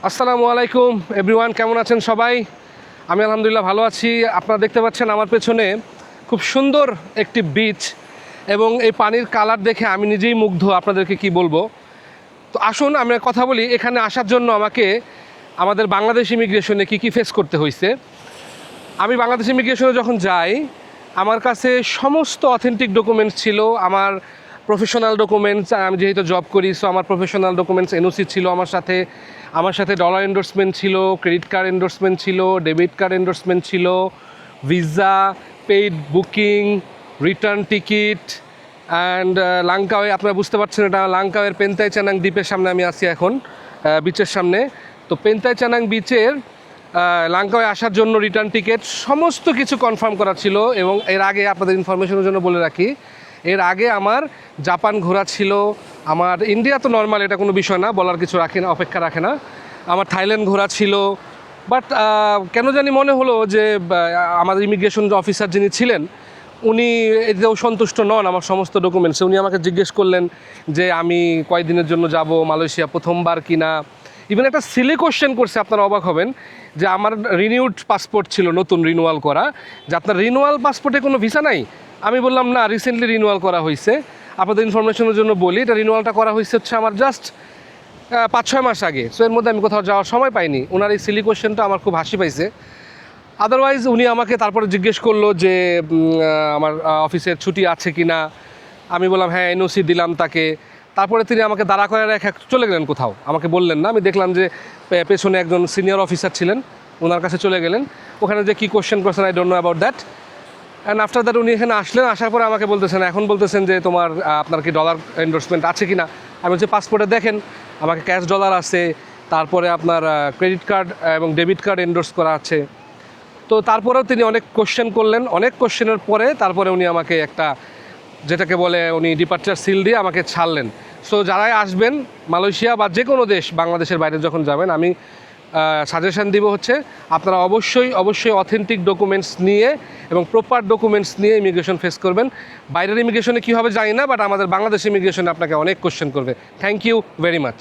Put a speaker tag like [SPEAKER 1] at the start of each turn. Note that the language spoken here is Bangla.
[SPEAKER 1] আসসালামু আলাইকুম এভরিওয়ান, কেমন আছেন সবাই? আমি আলহামদুলিল্লাহ ভালো আছি। আপনারা দেখতে পাচ্ছেন আমার পেছনে খুব সুন্দর একটি বিচ, এবং এই পানির কালার দেখে আমি নিজেই মুগ্ধ। আপনাদেরকে কি বলবো। তো আসুন আমরা কথা বলি এখানে আসার জন্য আমাকে আমাদের বাংলাদেশ ইমিগ্রেশনে কি ফেস করতে হয়েছে। আমি বাংলাদেশ ইমিগ্রেশনে যখন যাই, আমার কাছে সমস্ত অথেন্টিক ডকুমেন্টস ছিল। আমার প্রফেশনাল ডকুমেন্টস, আমি যেহেতু জব করি, সো আমার প্রফেশনাল ডকুমেন্টস এনওসি ছিল আমার সাথে ডলার এন্ডোর্সমেন্ট ছিল, ক্রেডিট কার্ড এন্ডোর্সমেন্ট ছিল, ডেবিট কার্ড এন্ডোর্সমেন্ট ছিল, visa, paid booking, return ticket and লাঙ্কাওয়ে। আপনারা বুঝতে পারছেন এটা লাঙ্কাওয়ের পেন্তাই চানাং দ্বীপের সামনে আমি আছি এখন, বিচের সামনে। তো পেন্তাই চানাং বিচের লাঙ্কাওয়ে আসার জন্য রিটার্ন টিকিট সমস্ত কিছু কনফার্ম করা ছিল। এবং এর আগে আপনাদের ইনফরমেশনের জন্য বলে রাখি, এর আগে আমার জাপান ঘোরা ছিল, আমার ইন্ডিয়া তো নর্মাল, এটা কোনো বিষয় না, বলার কিছু রাখে না, অপেক্ষা রাখে না। আমার থাইল্যান্ড ঘোরা ছিল। বাট কেন জানি মনে হলো যে আমাদের ইমিগ্রেশন অফিসার যিনি ছিলেন, উনি এতেও সন্তুষ্ট নন আমার সমস্ত ডকুমেন্টসে। উনি আমাকে জিজ্ঞেস করলেন যে আমি কয়দিনের জন্য যাব, মালয়েশিয়া প্রথমবার কিনা। ইভেন একটা সিলি কোশ্চেন করছে, আপনারা অবাক হবেন, যে আমার রিনিউড পাসপোর্ট ছিল, নতুন রিনিউয়াল করা, যে আপনার রিনিউয়াল পাসপোর্টে কোনো ভিসা নাই। আমি বললাম না, রিসেন্টলি রিনিউয়াল করা হয়েছে। আপনাদের ইনফরমেশনের জন্য বলি, এটা রিনিউয়ালটা করা হয়েছে হচ্ছে আমার জাস্ট 5-6 মাস আগে। সো এর মধ্যে আমি কোথাও যাওয়ার সময় পাইনি। ওনার এই সিলি কোশ্চেনটা আমার খুব হাসি পাইছে। আদারওয়াইজ উনি আমাকে তারপরে জিজ্ঞেস করলো যে আমার অফিসের ছুটি আছে কি না। আমি বললাম হ্যাঁ, এনওসি দিলাম তাকে। তারপরে তিনি আমাকে দাঁড়া করে রেখে চলে গেলেন কোথাও, আমাকে বললেন না। আমি দেখলাম যে পেছনে একজন সিনিয়র অফিসার ছিলেন, ওনার কাছে চলে গেলেন। ওখানে যে কী কোশ্চেন করছেন I don't know about that. And after that উনি এখানে আসলেন, আসার পরে আমাকে বলতেছেন, এখন বলতেছেন যে তোমার আপনার কি ডলার এন্ডোর্সমেন্ট আছে কি না। আমি বলছি পাসপোর্টে দেখেন আমাকে ক্যাশ ডলার আছে, তারপরে আপনার ক্রেডিট কার্ড এবং ডেবিট কার্ড এন্ডোর্স করা আছে। তো তারপরেও তিনি অনেক কোশ্চেন করলেন, অনেক কোশ্চেনের পরে তারপরে উনি আমাকে একটা, যেটাকে বলে, উনি ডিপার্চার সিল দিয়ে আমাকে ছাড়লেন। সো যারাই আসবেন মালয়েশিয়া বা যে কোনো দেশ, বাংলাদেশের বাইরে যখন যাবেন, আমি সাজেশান দিব হচ্ছে আপনারা অবশ্যই অথেন্টিক ডকুমেন্টস নিয়ে এবং প্রপার ডকুমেন্টস নিয়ে ইমিগ্রেশন ফেস করবেন। বাইরের ইমিগ্রেশনে কী হবে জানি না, বাট আমাদের বাংলাদেশ ইমিগ্রেশনে আপনাকে অনেক কোশ্চেন করবে। Thank you very much.